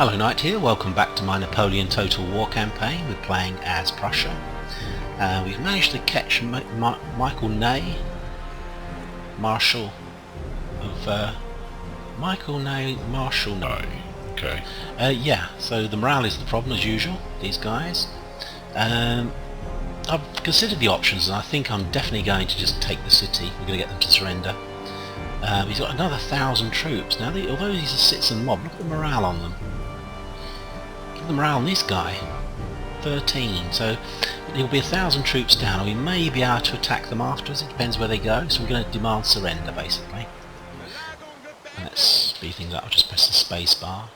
Hello Knight here, welcome back to my Napoleon Total War campaign. We're playing as Prussia. We've managed to catch Marshal Ney, Marshal Ney. Okay. Yeah, so the morale is the problem as usual, these guys. I've considered the options and I think I'm definitely going to just take the city. We're going to get them to surrender. He's got another 1,000 troops. Now, although he's a citizen mob, look at the morale on them. Look at the morale on this guy. 13. So he'll be 1,000 troops down, or we may be able to attack them afterwards. It depends where they go. So we're going to demand surrender, basically. And let's speed things up. I'll just press the space bar.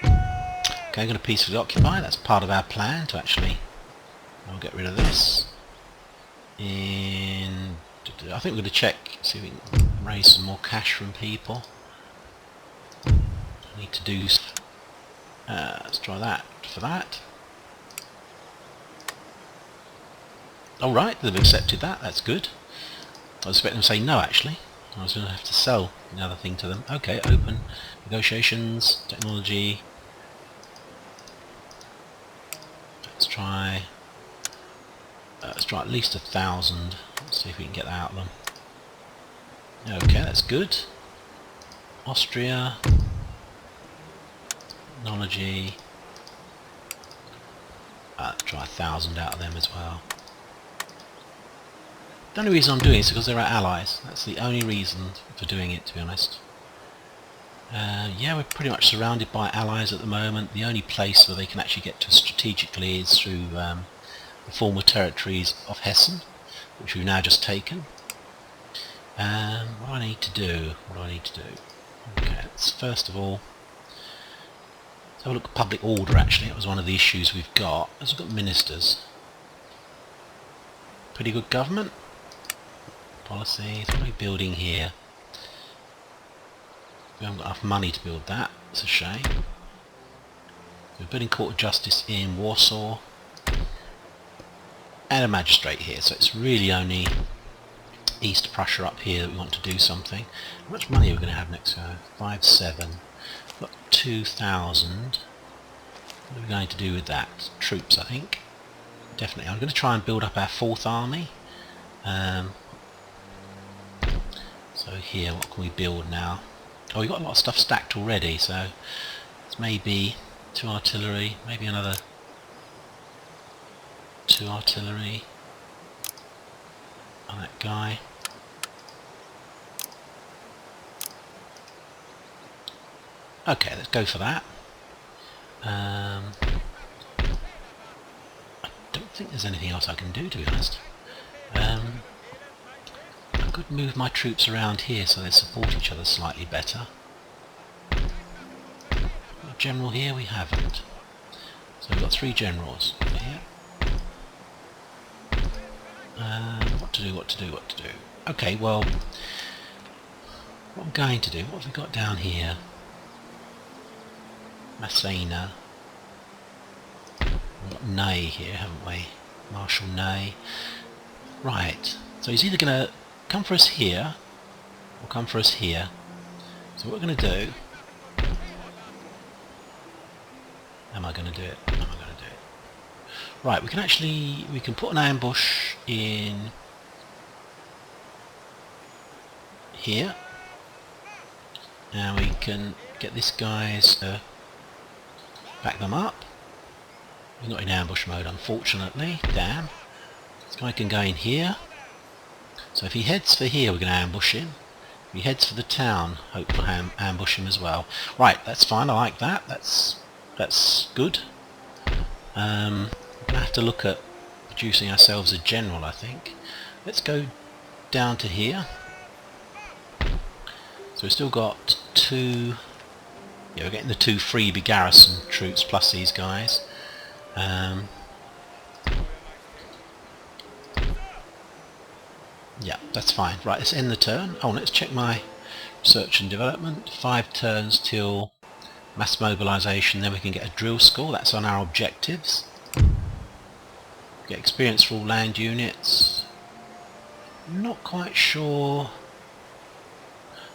Okay, I'm going to peacefully occupy. That's part of our plan to actually... I'll get rid of this. I think we're going to check, see if we can raise some more cash from people. I need to do... let's try that for that. Alright, they've accepted that, that's good. I was expecting them to say no actually. I was going to have to sell another thing to them. Okay, open. Negotiations, technology. Let's try at least 1,000. Let's see if we can get that out of them. Okay, that's good. Austria. Technology. Try 1,000 out of them as well. The only reason I'm doing it is because they're our allies. That's the only reason for doing it, to be honest. Yeah, we're pretty much surrounded by allies at the moment. The only place where they can actually get to strategically is through the former territories of Hessen, which we've now just taken. What do I need to do? Okay, let's first of all have a look at public order. Actually, that was one of the issues we've got. We've got ministers. Pretty good government. Policies. What are we building here? We haven't got enough money to build that. It's a shame. We're building Court of Justice in Warsaw. And a magistrate here, so it's really only East Prussia up here that we want to do something. How much money are we going to have next year? 5-7. We've got 2,000. What are we going to do with that? Troops, I think. Definitely. I'm going to try and build up our 4th army. So here, what can we build now? Oh, we've got a lot of stuff stacked already, so it's maybe 2 artillery, maybe another 2 artillery on that guy. Okay, let's go for that. I don't think there's anything else I can do, to be honest. I could move my troops around here so they support each other slightly better. A general here? We haven't. So we've got 3 generals here. What to do? Okay, well, what I'm going to do, what have we got down here? Massena. We've got Ney here, haven't we? Marshal Ney. Right, so he's either going to come for us here, or come for us here. So what we're going to do... Am I going to do it? Right, we can put an ambush in here, and we can get this guy's back them up. He's not in ambush mode, unfortunately. Damn. This guy can go in here. So if he heads for here, we're going to ambush him. If he heads for the town, hopefully ambush him as well. Right, that's fine. I like that. That's good. We're going to have to look at producing ourselves a general, I think. Let's go down to here. So we've still got 2... Yeah, we're getting the 2 freebie garrison troops plus these guys. Yeah, that's fine. Right, let's end the turn. Oh, let's check my research and development. 5 turns till mass mobilisation, then we can get a drill score. That's on our objectives. Get experience for all land units. Not quite sure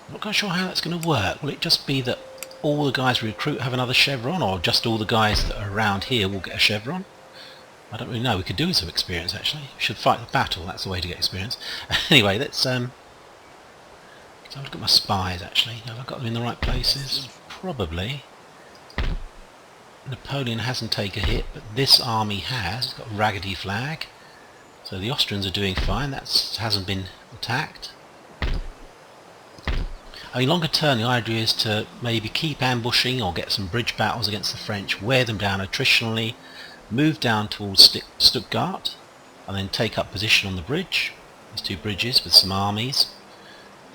how that's going to work. Will it just be that all the guys we recruit have another chevron, or just all the guys that are around here will get a chevron? I don't really know. We could do with some experience actually. We should fight the battle, that's the way to get experience. Anyway, let's have a look at my spies actually. Have I got them in the right places? Probably. Napoleon hasn't taken a hit, but this army has. It's got a raggedy flag. So the Austrians are doing fine. That hasn't been attacked. I mean, longer term, the idea is to maybe keep ambushing or get some bridge battles against the French, wear them down attritionally, move down towards Stuttgart, and then take up position on the bridge, these two bridges with some armies.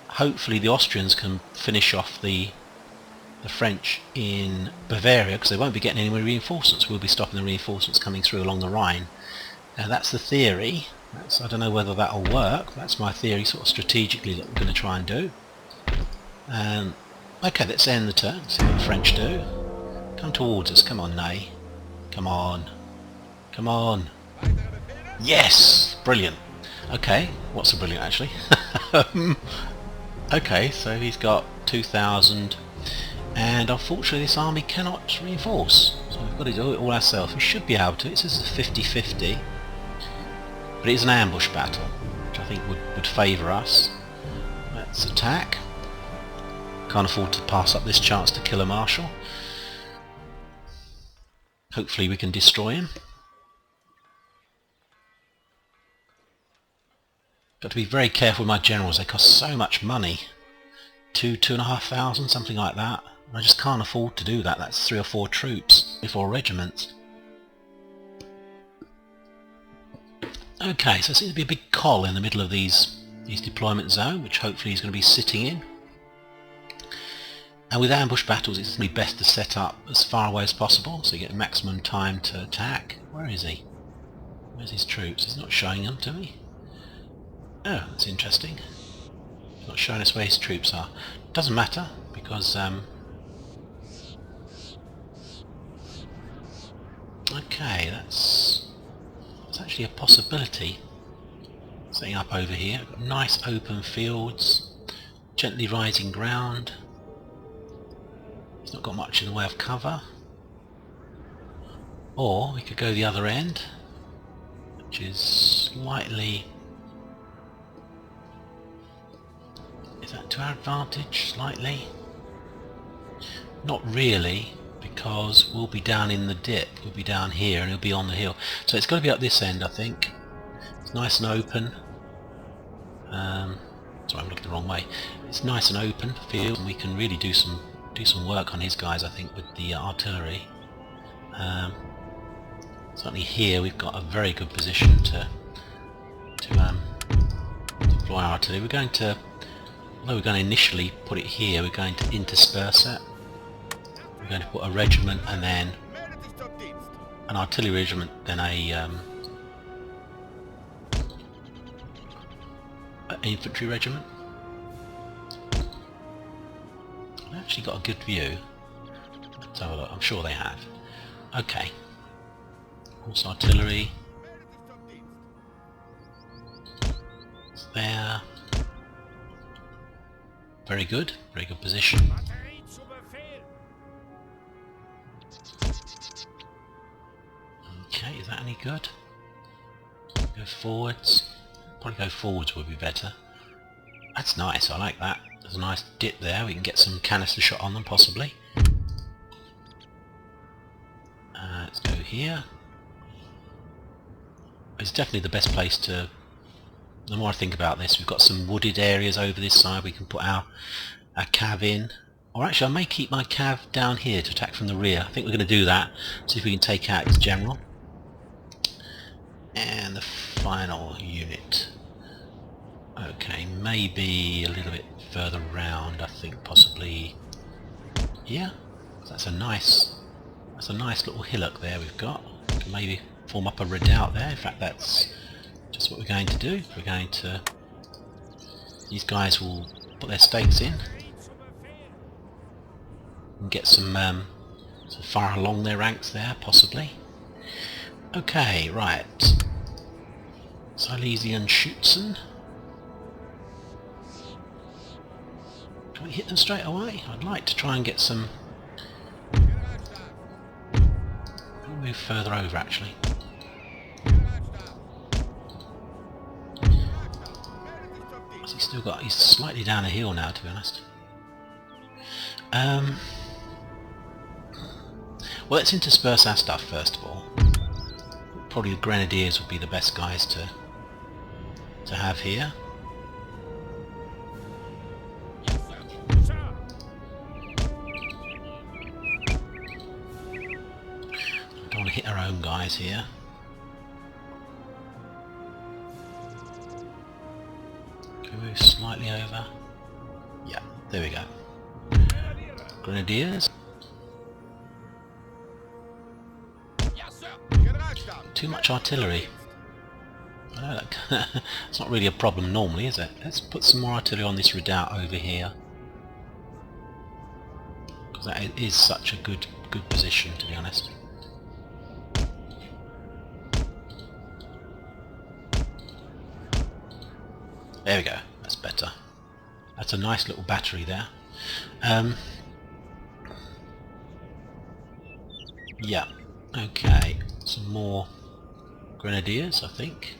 Hopefully the Austrians can finish off the French in Bavaria, because they won't be getting any more reinforcements. We'll be stopping the reinforcements coming through along the Rhine. Now that's the theory. I don't know whether that'll work. That's my theory, sort of strategically, that we're going to try and do. Okay, let's end the turn, see what the French do. Come towards us, come on Ney. Come on. Come on. Yes! Brilliant. Okay, what's so brilliant actually? Okay, so he's got 2,000, and unfortunately this army cannot reinforce. So we've got to do it all ourselves. We should be able to. It says it's 50-50. But it is an ambush battle, which I think would favour us. Let's attack. Can't afford to pass up this chance to kill a marshal. Hopefully we can destroy him. Got to be very careful with my generals. They cost so much money. 2,500, something like that. I just can't afford to do that. That's 3 or 4 troops, 3 or 4 regiments. Okay, so there seems to be a big col in the middle of these deployment zone, which hopefully he's going to be sitting in. And with ambush battles, it's going to be best to set up as far away as possible, so you get maximum time to attack. Where is he? Where's his troops? He's not showing them to me. Oh, that's interesting. He's not showing us where his troops are. Doesn't matter, because okay, that's actually a possibility. Setting up over here, nice open fields, gently rising ground. He's not got much in the way of cover. Or we could go the other end, which is slightly... Is that to our advantage, slightly? Not really, because we'll be down in the dip. We'll be down here and he'll be on the hill. So it's got to be up this end, I think. It's nice and open. Sorry, I'm looking the wrong way. It's nice and open field, and we can really do some work on his guys, I think, with the artillery. Certainly here we've got a very good position to deploy our artillery. We're going to, although we're going to initially put it here, we're going to intersperse it. We're going to put a regiment and then an artillery regiment, then an infantry regiment. I've actually got a good view. Let's have a look. I'm sure they have. Okay. Horse artillery. It's there. Very good position. Okay, is that any good? Go forwards. Probably go forwards would be better. That's nice, I like that. There's a nice dip there, we can get some canister shot on them possibly. Let's go here. It's definitely the best place to... The more I think about this, we've got some wooded areas over this side we can put our cav in. Or actually I may keep my cav down here to attack from the rear. I think we're going to do that, see if we can take out his general. And the final unit. Okay, maybe a little bit further round, I think possibly here. That's a nice little hillock there we've got. We can maybe form up a redoubt there. In fact, that's just what we're going to do. We're going to... These guys will put their stakes in and get some fire along their ranks there, possibly. Okay, right. Silesian Schützen. Can we hit them straight away? I'd like to try and get some move further over actually. He's slightly down a hill now, to be honest. Well, let's intersperse our stuff first of all. Probably the Grenadiers would be the best guys to have here. Don't want to hit our own guys here. Can we move slightly over? Yeah, there we go. Grenadiers. Too much artillery. I know that it's not really a problem normally, is it? Let's put some more artillery on this redoubt over here, because that is such a good position, to be honest. There we go. That's better. That's a nice little battery there. Yeah. Okay. Some more Grenadiers, I think.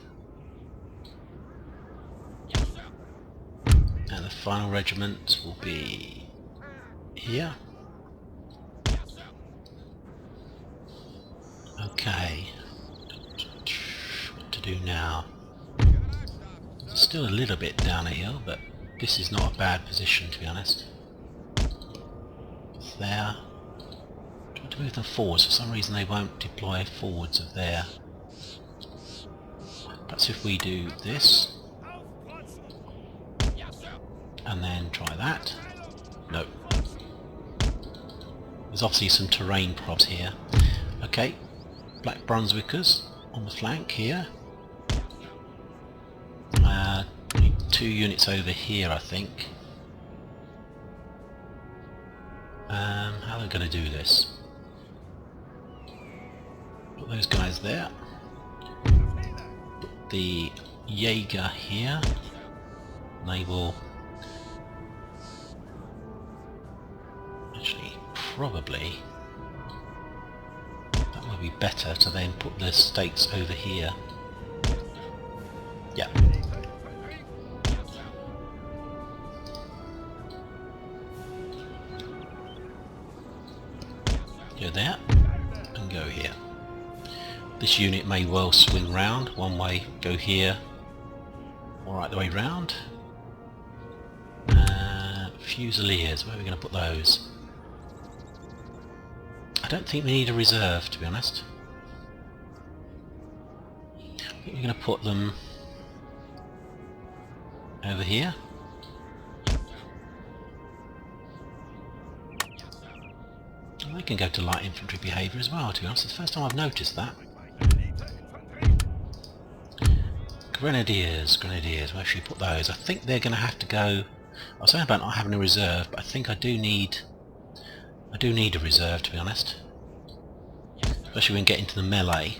And the final regiment will be here. Okay. What to do now? Still a little bit down a hill, but this is not a bad position, to be honest. It's there. Try to move them forwards. For some reason they won't deploy forwards of there. Perhaps if we do this, and then try that. No. There's obviously some terrain problems here. Okay, Black Brunswickers on the flank here. Need 2 units over here, I think. How are they going to do this? Put those guys there. Put the Jaeger here. They will actually probably, that would be better to then put the stakes over here. Yeah. Go there and go here. This unit may well swing round one way, go here, or right the way round. Fusiliers, where are we going to put those? I don't think we need a reserve, to be honest. I think we're going to put them over here. And they can go to light infantry behaviour as well, to be honest. It's the first time I've noticed that. Grenadiers, where should we put those? I think they're going to have to go. I was saying about not having a reserve, but I think I do need a reserve, to be honest. Especially when we get into the melee.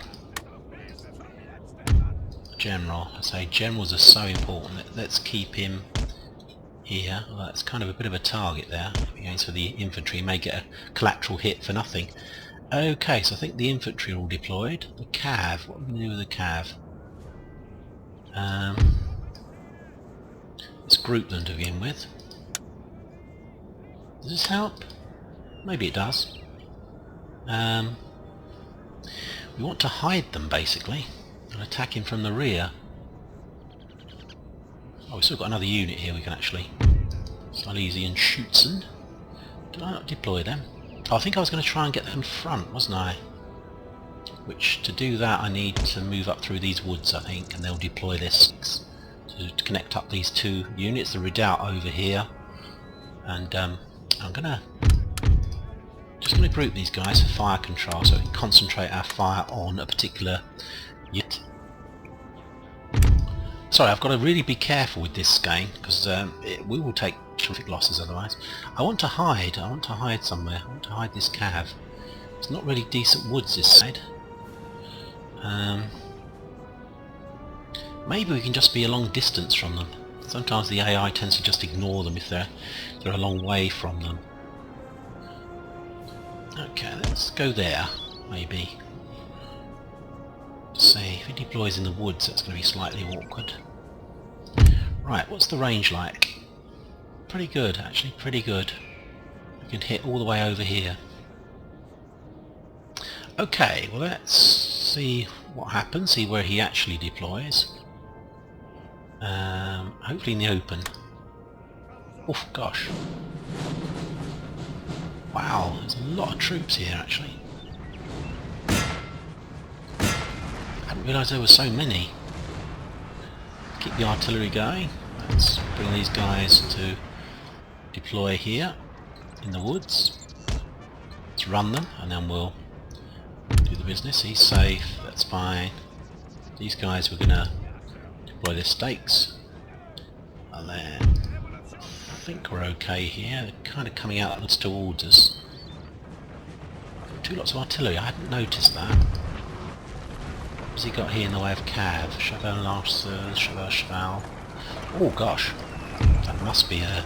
General, I say generals are so important. Let's keep him here. Well, that's kind of a bit of a target there. Against for the infantry, may get a collateral hit for nothing. Okay, so I think the infantry are all deployed. The cav, what are we going to do with the cav? Let's group them to begin with. Does this help? Maybe it does. We want to hide them basically and attack him from the rear. Oh, we've still got another unit here we can actually. Silesian Schützen. Did I not deploy them? Oh, I think I was going to try and get them in front, wasn't I? Which, to do that, I need to move up through these woods, I think, and they'll deploy their sticks to connect up these 2 units. The redoubt over here, and I'm just gonna group these guys for fire control, so we can concentrate our fire on a particular unit. Sorry, I've got to really be careful with this game because we will take terrific losses otherwise. I want to hide somewhere. I want to hide this cav. It's not really decent woods this side. Maybe we can just be a long distance from them. Sometimes the AI tends to just ignore them if they're a long way from them. Okay, let's go there, maybe. see. If he deploys in the woods, that's going to be slightly awkward. Right, what's the range like? Pretty good, actually, pretty good. We can hit all the way over here. Okay, well let's see what happens, see where he actually deploys. Hopefully in the open. Oh gosh. Wow, there's a lot of troops here actually. I hadn't realised there were so many. Keep the artillery going. Let's bring these guys to deploy here in the woods. Let's run them and then we'll do the business. He's safe, that's fine. These guys we're gonna deploy their stakes. And then I think we're okay here. They're kind of coming out towards us. Two lots of artillery, I hadn't noticed that. What's he got here in the way of cav? Cheval lancers, cheval. Oh gosh, that must be a...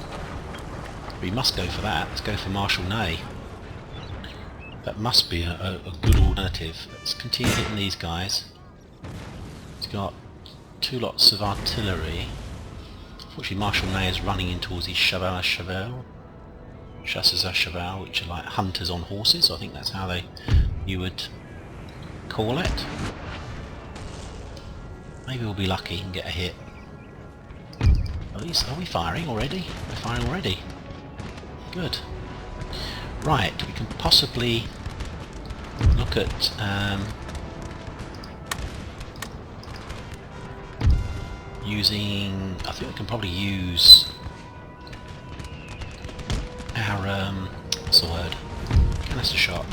We must go for that. Let's go for Marshal Ney. That must be a good alternative. Let's continue hitting these guys. He's got two lots of artillery. Unfortunately Marshal Ney is running in towards these cheval à cheval. Chasseurs à cheval, which are like hunters on horses. I think that's how you would call it. Maybe we'll be lucky and get a hit. Are we firing already? We're firing already. Good. Right, we can possibly look at using... I think we can probably use our what's the word? Canister shot.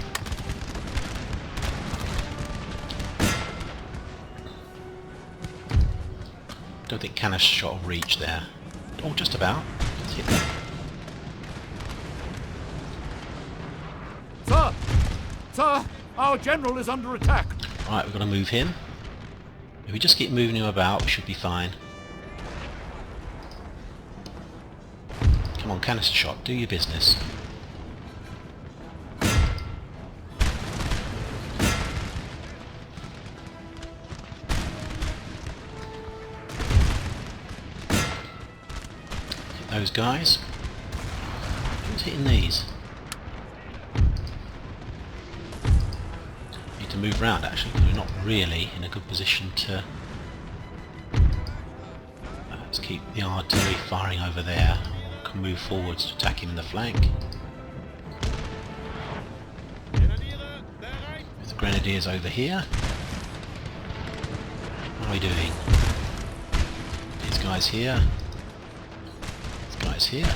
Don't think canister shot will reach there. Oh, just about. Let's hit that. Sir! Sir! Our general is under attack! Right, we've got to move him. If we just keep moving him about, we should be fine. Come on, canister shot, do your business. Hit those guys. Who's hitting these? Need to move around actually, because we're not really in a good position to... Let's keep the artillery firing over there. We can move forwards to attack him in the flank. With the grenadiers over here. What are we doing? These guys here. These guys here.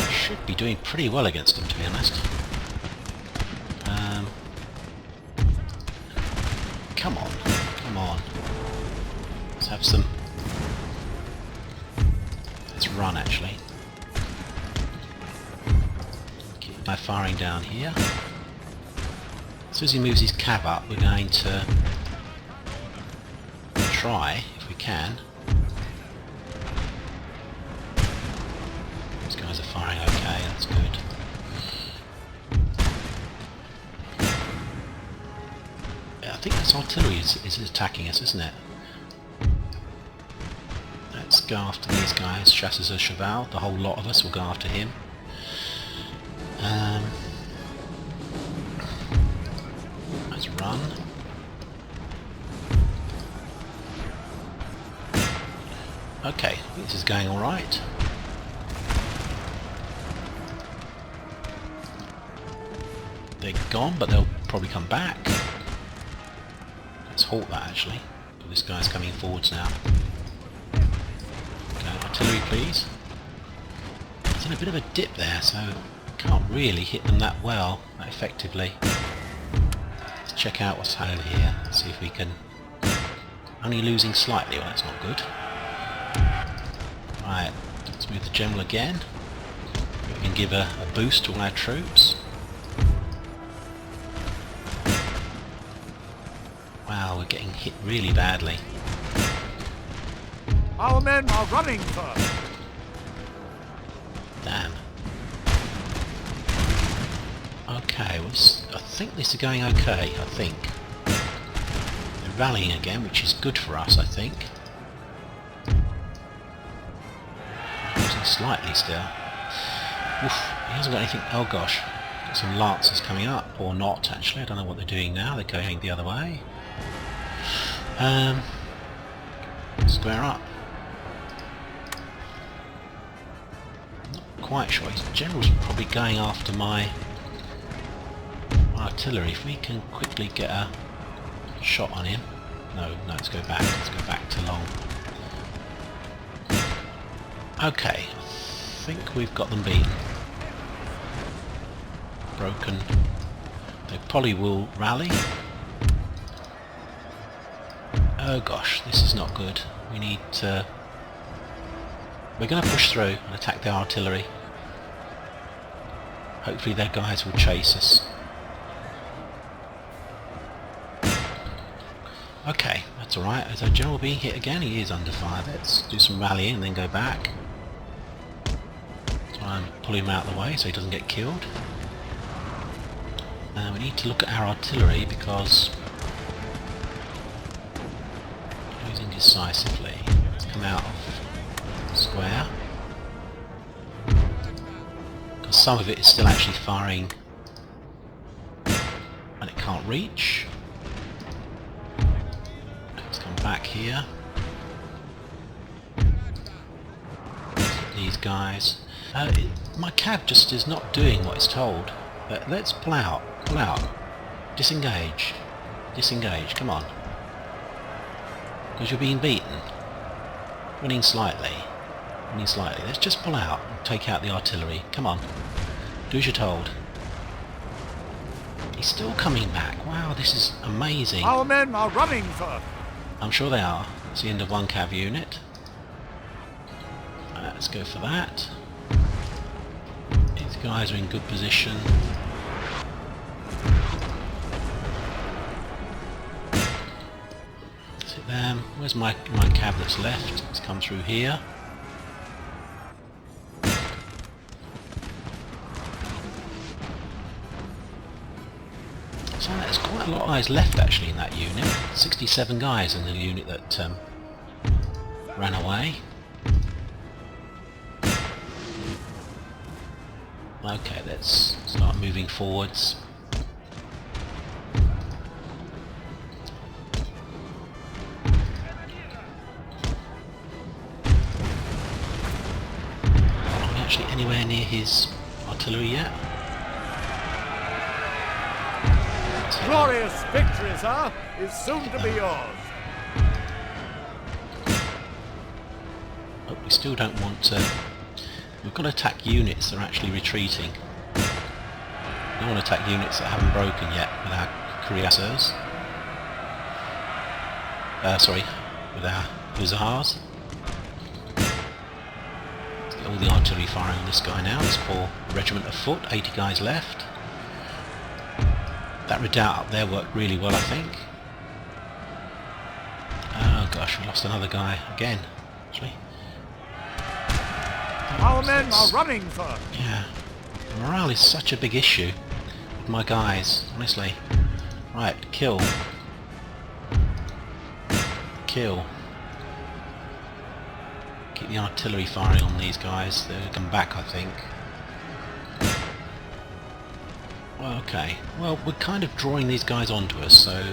Should be doing pretty well against them, to be honest. Come on, come on. Let's have some... Let's run, actually. Keep my firing down here. As soon as he moves his cab up, we're going to try, if we can. These guys are firing okay, that's good. I think this artillery is attacking us, isn't it? Let's go after these guys, Chasseurs à cheval, the whole lot of us will go after him. Let's run. Okay, I think this is going alright. They're gone, but they'll probably come back. Let's halt that actually. This guy's coming forwards now. Okay, artillery please. It's in a bit of a dip there, so can't really hit them that well, that effectively. Let's check out what's over here. Let's see if we can... Only losing slightly, well that's not good. Right, let's move the general again. We can give a boost to all our troops. Wow, we're getting hit really badly. Our men are running, sir! Damn. Okay, well, I think this is going okay, I think. They're rallying again, which is good for us, I think. Losing slightly still. Oof, he hasn't got anything. Oh gosh, got some lancers coming up, or not actually. I don't know what they're doing now. They're going the other way. Square up. Not quite sure. His general's probably going after my artillery. If we can quickly get a shot on him. No, let's go back. Let's go back to long. Okay, I think we've got them beaten. Broken. They probably will rally. Oh gosh, this is not good. We need to... We're going to push through and attack the artillery. Hopefully their guys will chase us. Okay, that's alright. Is our general being hit again? He is under fire. Let's do some rallying and then go back. Try and pull him out of the way so he doesn't get killed. We need to look at our artillery because... Losing decisively. Let's come out of square. Because some of it is still actually firing and it can't reach. Let's come back here. These guys. My cab just is not doing what it's told. Let's pull out. Pull out. Disengage. Disengage. Come on. Because you're being beaten. Winning slightly. Winning slightly. Let's just pull out and take out the artillery. Come on. Do as you're told. He's still coming back. Wow, this is amazing. Our men are running, sir. I'm sure they are. It's the end of one cav unit. Let's go for that. These guys are in good position. Where's my cab that's left? It's come through here. So there's quite a lot of guys left actually in that unit. 67 guys in the unit that ran away. Okay, let's start moving forwards. Anywhere near his artillery yet? Glorious victory, sir, is soon to be yours. But we still don't want to... We've got to attack units that are actually retreating. We don't want to attack units that haven't broken yet with our cuirassiers. Sorry, with our hussars. All the artillery firing on this guy now. This poor regiment of foot, 80 guys left. That redoubt up there worked really well, I think. Oh gosh, we lost another guy again, actually. Our men are running, sir. Yeah, morale is such a big issue with my guys, honestly. Right, kill. Kill. Keep the artillery firing on these guys. They'll come back, I think. Well, okay. Well, we're kind of drawing these guys onto us, so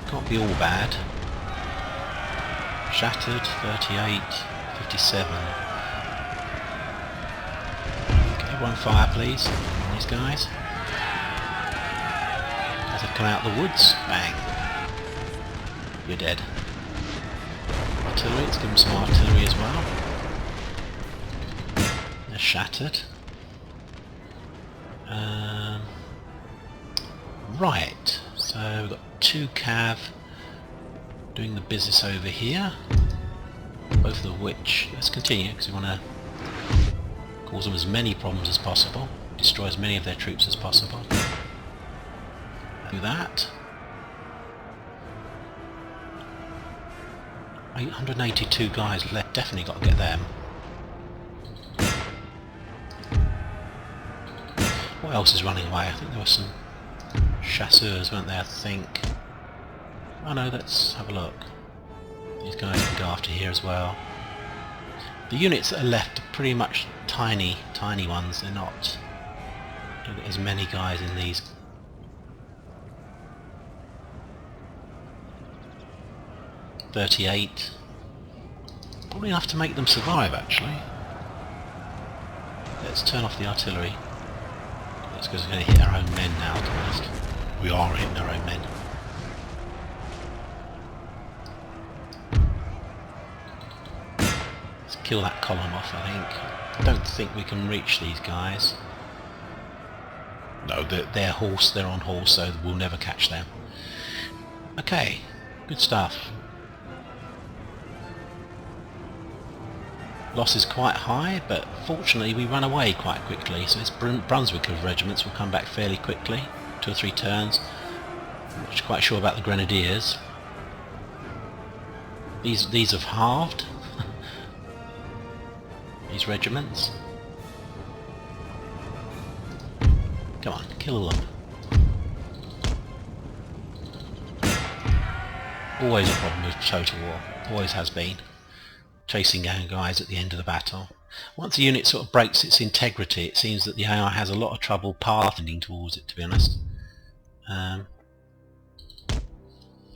can't be all bad. Shattered, 38, 57. Okay, everyone fire, please, on these guys. As they come out of the woods, bang. You're dead. Artillery, let's give them some artillery as well. They're shattered. Right, so we've got 2 cav doing the business over here. Both of which, let's continue because we want to cause them as many problems as possible. Destroy as many of their troops as possible. Do that. 882 guys left, definitely got to get them. What else is running away? I think there were some chasseurs, weren't there, I think. Oh no, let's have a look. These guys can go after here as well. The units that are left are pretty much tiny ones. They're not... Don't get as many guys in these. .38. Probably enough to make them survive, actually. Let's turn off the artillery. That's because we're going to hit our own men now, to be honest. We are hitting our own men. Let's kill that column off, I think. I don't think we can reach these guys. No, they're horse, they're on horse, so we'll never catch them. Okay, good stuff. Loss is quite high, but fortunately we run away quite quickly, so it's Brunswick of regiments will come back fairly quickly, 2 or 3 turns. I'm not quite sure about the Grenadiers. These have halved. These regiments. Come on, kill them. Always a problem with Total War. Always has been. Chasing down guys at the end of the battle. Once a unit sort of breaks its integrity, it seems that the AI has a lot of trouble pathing towards it, to be honest. Let's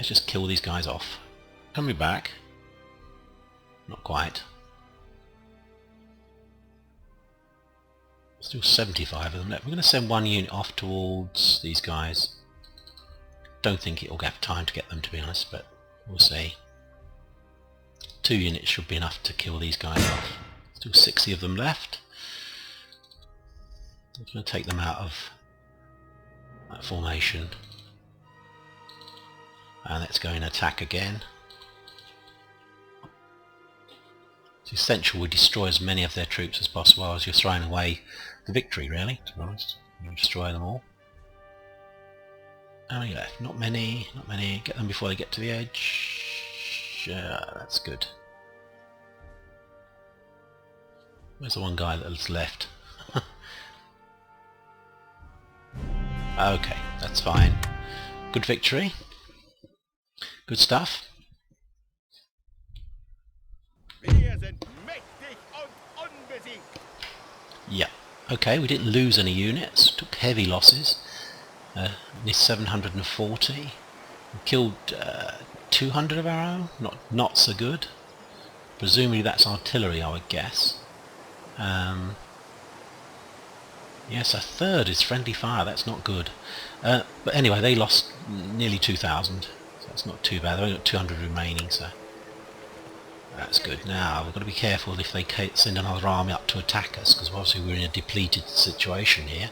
just kill these guys off. Coming back. Not quite. Still 75 of them left. We're going to send 1 unit off towards these guys. Don't think it will have time to get them, to be honest, but we'll see. 2 units should be enough to kill these guys off. Still 60 of them left. I'm going to take them out of that formation. And let's go and attack again. It's essential we destroy as many of their troops as possible, as you're throwing away the victory, really, to be honest. You destroy them all. How many left? Not many, not many. Get them before they get to the edge. That's good. Where's the one guy that's left? Okay, that's fine. Good victory. Good stuff. Yeah. Okay, we didn't lose any units. Took heavy losses. Only 740. We killed 200 of our own. Not so good. Presumably that's artillery, I would guess. Yes, a third is friendly fire. That's not good. But anyway, they lost nearly 2,000. So that's not too bad. They've only got 200 remaining, so that's good. Now we've got to be careful if they send another army up to attack us, because obviously we're in a depleted situation here.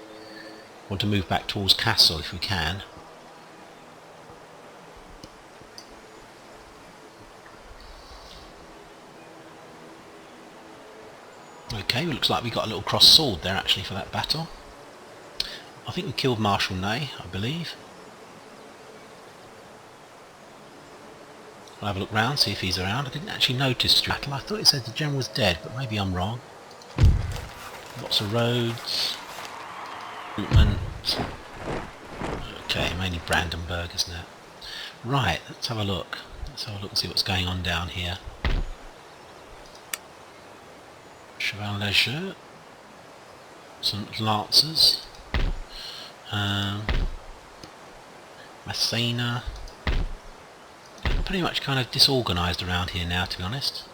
We want to move back towards Kassel if we can. Okay, it looks like we got a little cross sword there actually for that battle. I think we killed Marshal Ney, I believe. I'll have a look round, see if he's around. I didn't actually notice the battle. I thought it said the general was dead, but maybe I'm wrong. Lots of roads. Recruitment. Okay, mainly Brandenburg, isn't it? Right, let's have a look. Let's have a look and see what's going on down here. Cheval Leger. Some Lancers. Massena. Pretty much kind of disorganised around here now, to be honest.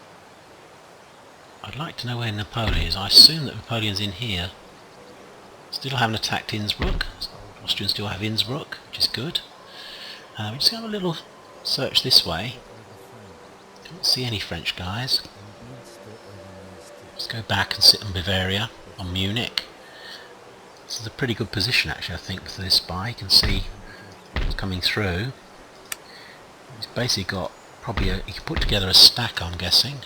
I'd like to know where Napoleon is. I assume that Napoleon's in here. Still haven't attacked Innsbruck. Austrians still have Innsbruck, which is good. We're just going to have a little search this way. Can't see any French guys. Let's go back and sit on Bavaria, on Munich. This is a pretty good position actually, I think, for this spy. You can see it's coming through. He's basically got probably he can put together a stack, I'm guessing.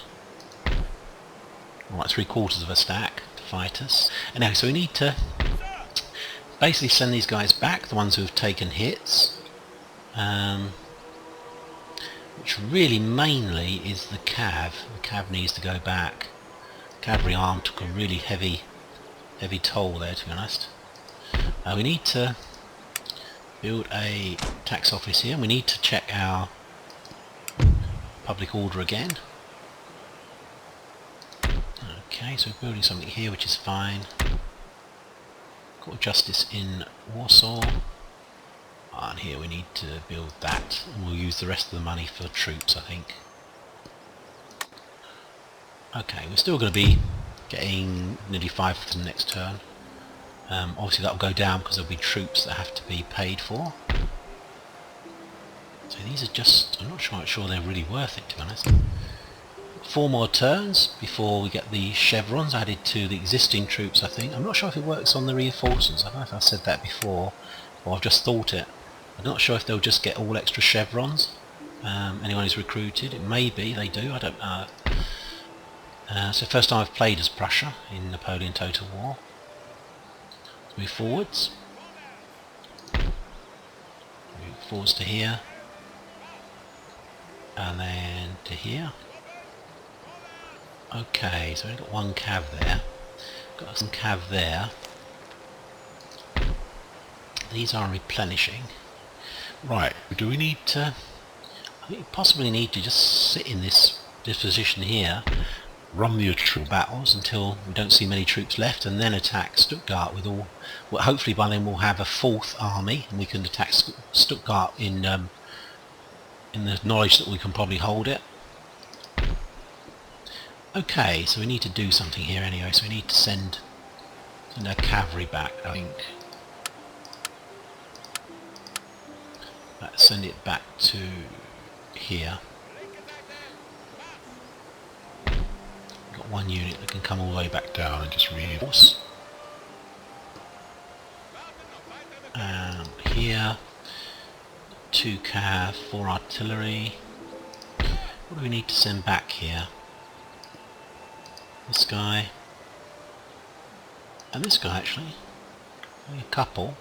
Alright, 3/4 of a stack to fight us. Anyway, so we need to basically send these guys back, the ones who have taken hits. Which really mainly is the cav. The cav needs to go back. Cavalry arm took a really heavy toll there, to be honest. We need to build a tax office here, and we need to check our public order again. Okay, so we're building something here, which is fine. Court of Justice in Warsaw. And here we need to build that, and we'll use the rest of the money for troops, I think. Okay, we're still going to be getting nearly 5 for the next turn. Obviously that will go down because there'll be troops that have to be paid for. So these are just, I'm not sure they're really worth it, to be honest. 4 more turns before we get the chevrons added to the existing troops, I think. I'm not sure if it works on the reinforcements. I don't know if I've said that before, or I've just thought it. I'm not sure if they'll just get all extra chevrons. Anyone who's recruited, it may be they do, I don't know. So first time I've played as Prussia in Napoleon Total War. Let's move forwards. Move forwards to here. And then to here. Okay, so we've got 1 cav there. Got some cav there. These are replenishing. Right, do we need to... I think we possibly need to just sit in this position here, run the troop battles until we don't see many troops left, and then attack Stuttgart with all... Well, hopefully by then we'll have a 4th army, and we can attack Stuttgart in the knowledge that we can probably hold it. Okay, so we need to do something here anyway, so we need to send our cavalry back, I think. Let's send it back to here. We've got 1 unit that can come all the way back down and just reinforce. And here, 2 cav, 4 artillery. What do we need to send back here? This guy. And this guy actually. Only a couple.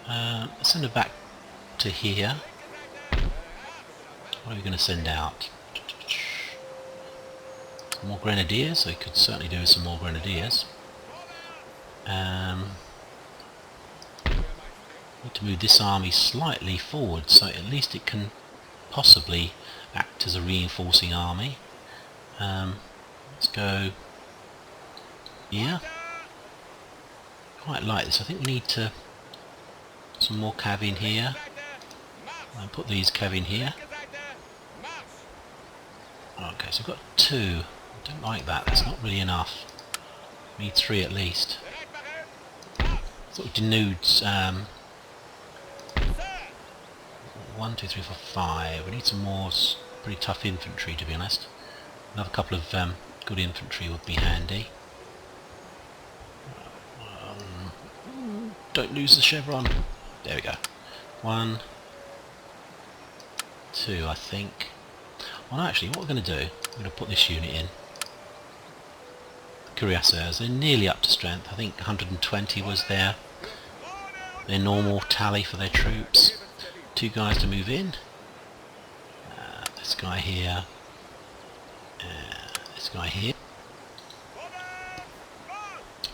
Let's send it back to here. What are we going to send out? Some more grenadiers, so we could certainly do with some more grenadiers. Need to move this army slightly forward so at least it can possibly act as a reinforcing army. Let's go here. Quite like this. I think we need to some more cav in here. And put these cav in here. Okay, so we've got 2. I don't like that. That's not really enough. We need 3 at least. Sort of denudes 1, 2, 3, 4, 5. We need some more pretty tough infantry, to be honest. Another couple of good infantry would be handy. Don't lose the chevron. There we go. 1, 2, I think. Well, actually, what we're going to do, we're going to put this unit in. Cuirassiers, they're nearly up to strength. I think 120 was their normal tally for their troops. 2 guys to move in. This guy here. This guy here.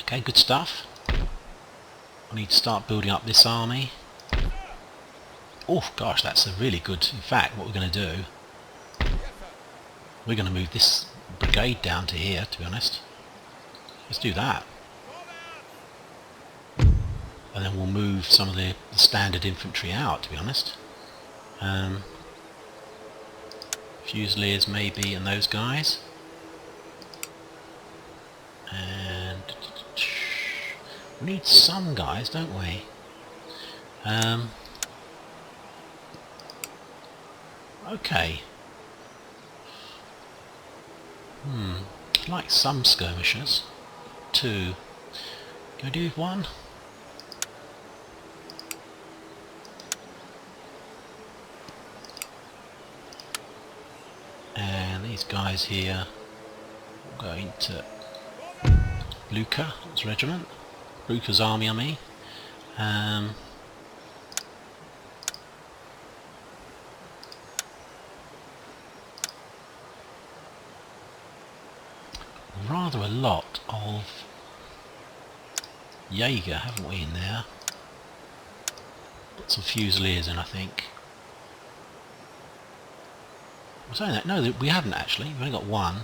Okay, good stuff. I need to start building up this army. Oh gosh, that's a really good... In fact, what we're going to do... We're going to move this brigade down to here, to be honest. Let's do that. And then we'll move some of the standard infantry out, to be honest. Fusiliers maybe, and those guys. And we need some guys, don't we? Okay. I'd like some skirmishers. 2. Can I do 1? And these guys here will go into Lucca's regiment. Lucca's army, I mean. Rather a lot of Jaeger, haven't we, in there? Got some Fusiliers in, I think. I'm saying that. No, we haven't actually. We've only got one.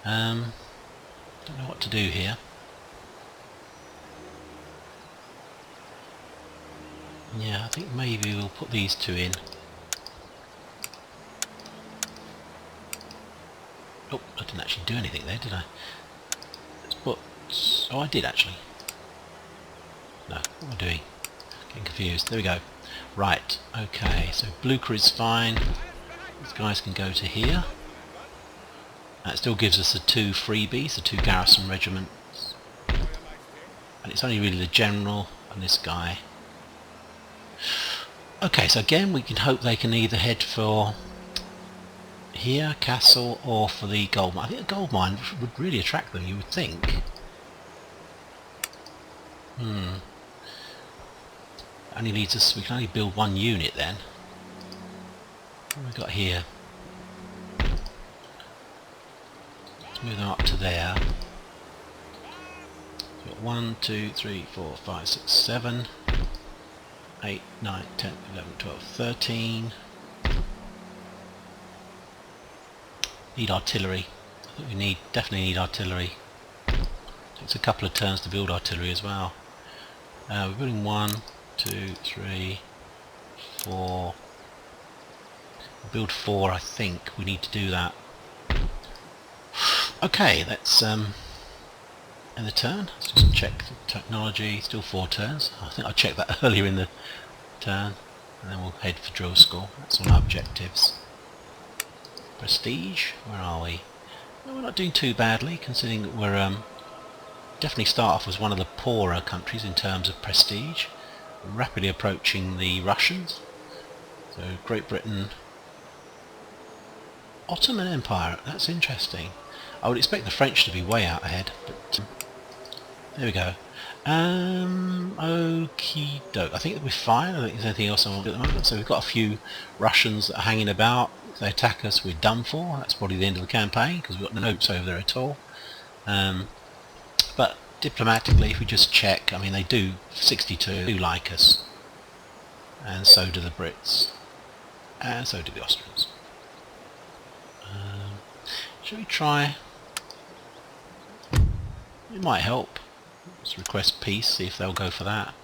Don't know what to do here. Yeah, I think maybe we'll put these two in. Oh, I didn't actually do anything there, did I? Let's put... Oh, I did actually. No, what am I doing? Getting confused. There we go. Right, okay, so Blucher is fine. These guys can go to here. That still gives us the 2 freebies, the 2 garrison regiments. And it's only really the general and this guy. Okay, so again we can hope they can either head for here, Castle, or for the gold mine. I think the gold mine would really attract them, you would think. Only leads us, we can only build 1 unit then. What have we got here? Let's move them up to there. We've got 1, 2, 3, 4, 5, 6, 7, 8, 9, 10, 11, 12, 13. Need artillery. I think we definitely need artillery. Takes a couple of turns to build artillery as well. We're building 1, 2, 3, 4. We'll build 4, I think. We need to do that. Okay, let's end the turn. Let's just check the technology. Still 4 turns. I think I checked that earlier in the turn. And then we'll head for drill school. That's all our objectives. Prestige, where are we? No, we're not doing too badly, considering that we're definitely start off as one of the poorer countries in terms of prestige. We're rapidly approaching the Russians. So Great Britain, Ottoman Empire. That's interesting. I would expect the French to be way out ahead, but there we go. Okie doke. I think that we're fine. I don't think there's anything else I want to do at the moment. So we've got a few Russians that are hanging about. If they attack us, we're done for. That's probably the end of the campaign because we've got no notes over there at all. But diplomatically, if we just check, I mean, they do 62 do like us, and so do the Brits, and so do the Austrians. Should we try? It might help. Let's request peace, see if they'll go for that.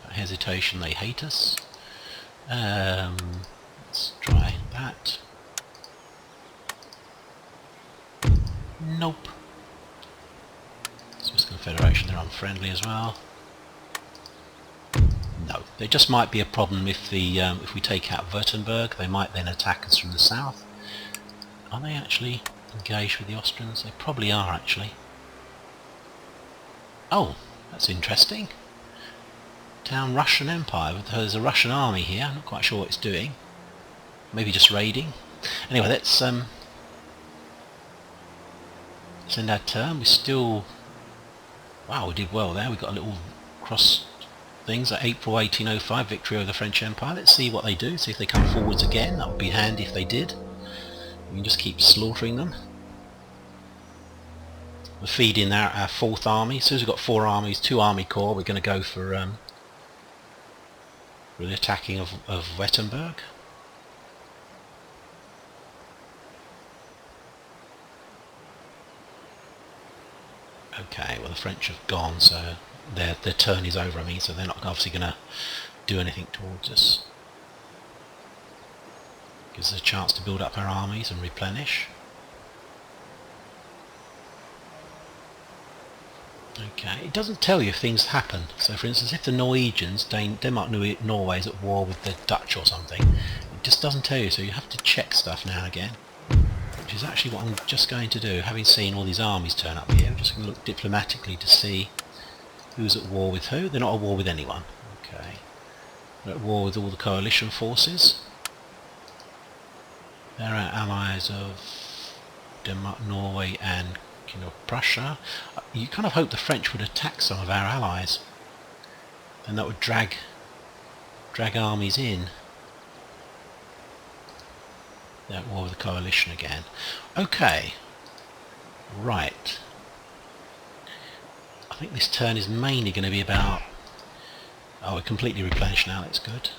Hesitation, they hate us. Let's try that. Nope. Swiss Confederation, they're unfriendly as well. No, there just might be a problem if we take out Württemberg. They might then attack us from the south. Are they actually engaged with the Austrians? They probably are actually. Oh, that's interesting. Down Russian Empire. There's a Russian army here. I'm not quite sure what it's doing. Maybe just raiding. Anyway, let's send our turn. We still... Wow, we did well there. We got a little cross things. April 1805, victory over the French Empire. Let's see what they do. See if they come forwards again. That would be handy if they did. We can just keep slaughtering them. We're feeding our 4th army. As soon as we've got 4 armies, 2 army corps, we're going to go for the attacking of Württemberg. Okay, well the French have gone, so their turn is over, I mean, so they're not obviously going to do anything towards us. Gives us a chance to build up our armies and replenish. Okay, it doesn't tell you if things happen. So for instance, if the Norwegians, Denmark, Norway is at war with the Dutch or something, it just doesn't tell you, so you have to check stuff now and again. Which is actually what I'm just going to do, having seen all these armies turn up here. I'm just going to look diplomatically to see who's at war with who. They're not at war with anyone. Okay. They're at war with all the coalition forces. They're our allies of Denmark, Norway and Prussia. You kind of hope the French would attack some of our allies, and that would drag armies in. They're at war with the coalition again. Okay, right. I think this turn is mainly going to be about... Oh, we're completely replenished now, that's good.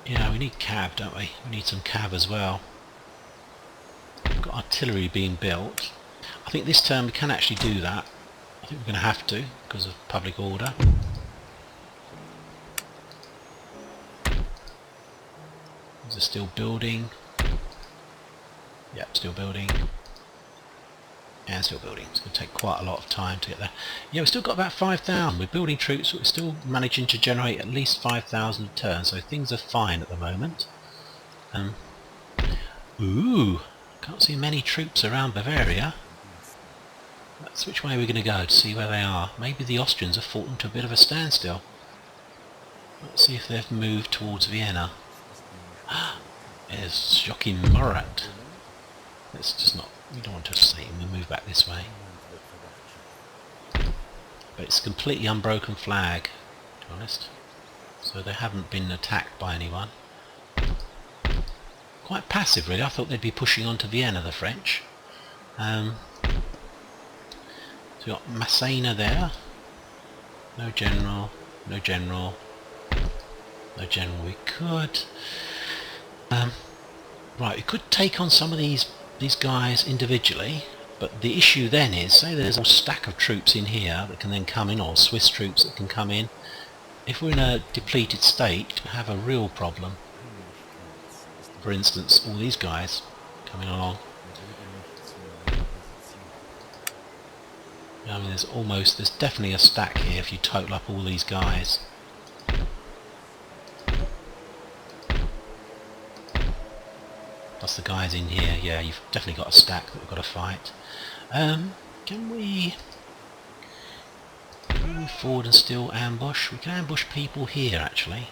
Yeah, we need cav, don't we? We need some cav as well. We've got artillery being built. I think this turn we can actually do that. I think we're going to have to, because of public order. Is it still building? Yep, still building. And still building. It's going to take quite a lot of time to get there. Yeah, we've still got about 5,000. We're building troops, but we're still managing to generate at least 5,000 a turn, so things are fine at the moment. Ooh, can't see many troops around Bavaria. That's which way we're going to go to see where they are. Maybe the Austrians have fought them to a bit of a standstill. Let's see if they've moved towards Vienna. There's Joachim Murat. Let's just not... We don't want to see him. We'll move back this way. But it's a completely unbroken flag, to be honest. So they haven't been attacked by anyone. Quite passive, really. I thought they'd be pushing on to Vienna, the French. So we've got Massena there. No general. No general. No general. We could... right, we could take on some of these guys individually, but the issue then is, say there's a stack of troops in here that can then come in, or Swiss troops that can come in. If we're in a depleted state, we have a real problem. For instance, all these guys coming along. I mean, there's definitely a stack here if you total up all these guys. Plus the guys in here, yeah, you've definitely got a stack that we've got to fight. Can we move forward and still ambush? We can ambush people here, actually.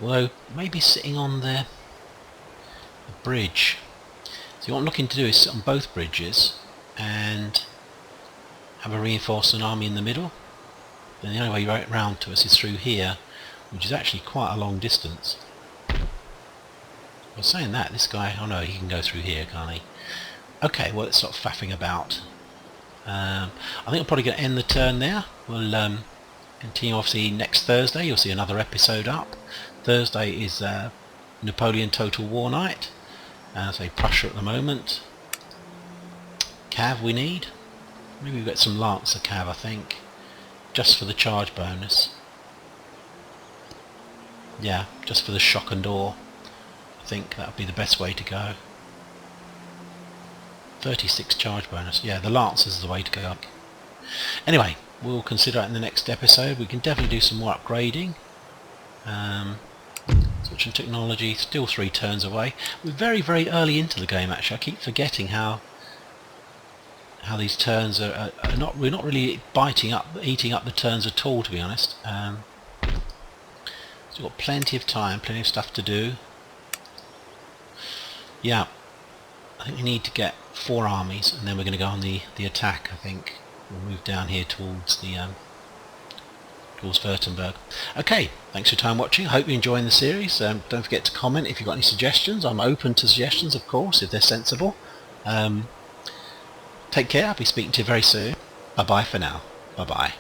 Although, maybe sitting on the bridge. So what I'm looking to do is sit on both bridges and have a reinforced army in the middle. Then the only way right round to us is through here, which is actually quite a long distance. Well, saying that, this guy, oh no, he can go through here, can't he? Okay, well, let's stop faffing about. I think I'm probably going to end the turn there. We'll continue, obviously, next Thursday. You'll see another episode up. Thursday is Napoleon Total War Night. Say Prussia at the moment. Cav we need. Maybe we've got some Lancer Cav, I think. Just for the charge bonus. Yeah, just for the shock and awe. I think that would be the best way to go. 36 charge bonus. Yeah, the Lancers is the way to go. Anyway, we'll consider it in the next episode. We can definitely do some more upgrading. Switching technology, still 3 turns away. We're very, very early into the game, actually. I keep forgetting how these turns are not. We're not really eating up the turns at all, to be honest. So we've got plenty of time, plenty of stuff to do. Yeah, I think we need to get 4 armies, and then we're going to go on the attack. I think we'll move down here towards the towards Württemberg. Okay, thanks for your time watching. I hope you're enjoying the series. Don't forget to comment if you've got any suggestions. I'm open to suggestions, of course, if they're sensible. Take care. I'll be speaking to you very soon. Bye bye for now. Bye bye.